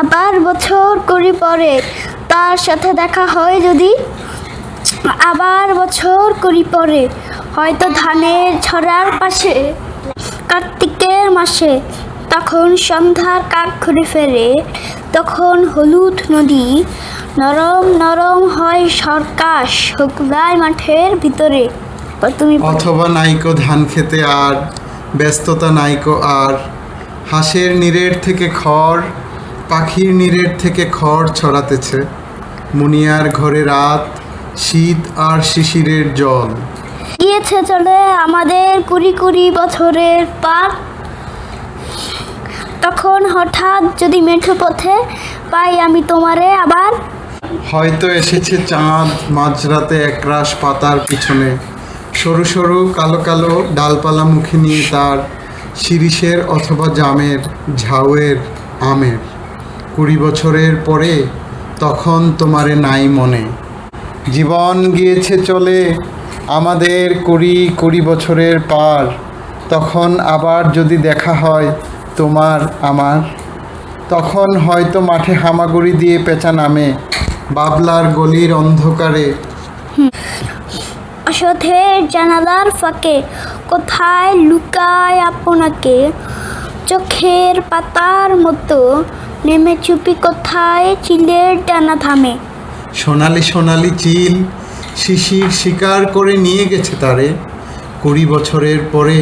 আবার বছর কুড়ি পরে তার সাথে দেখা হয় যদি, আবার বছর কুড়ি পরে হয়তো ধানের ছড়ার পাশে কার্তিকের মাসে, তখন সন্ধ্যার কাক ঘুরে ফেরে, তখন হলুদ নদী নরম নরম হয় সরকাশ শুকনায় মাঠের ভিতরে। তুমি অথবা নাইকো ধান খেতে আর ব্যস্ততা নাইকো আর, হাঁসের নীড়ের থেকে খড়, পাখির নীড়ের থেকে খড় ছড়াতেছে, মুনিয়ার ঘরে রাত, শীত আর শিশিরের জল। গিয়েছে চলে আমাদের কুড়ি কুড়ি বছরের পার, তখন হঠাৎ যদি মেঠো পথে পাই আমি তোমারে আবার। হয়তো এসেছে চাঁদ মাঝরাতে একরাশ পাতার পিছনে, সরু সরু কালো কালো ডালপালা মুখে নিয়ে তার, শিরিষের অথবা জামের, ঝাউয়ের, আমের। 20 বছরের পরে তখন তোমারে নাই মনে। জীবন গিয়েছে চলে আমাদের কুড়ি কুড়ি বছরের পার, তখন আবার যদি দেখা হয় তোমার আমার, তখন হয়তো মাঠে হামাগুড়ি দিয়ে পেঁচা নামে, বাবলার গলির অন্ধকারে। অসথের জানালার ফাঁকে কোথায় লুকায় আপনাকে, চোখের পাতার মতো নেমে চুপি কোথায় চিলের ডানা থামে। সোনালি সোনালি চিল শিশির শিকার করে নিয়ে গেছে তারে, 20 বছরের পরে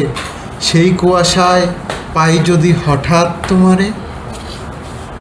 সেই কুয়াশায় পাই যদি হঠাৎ তোমারে।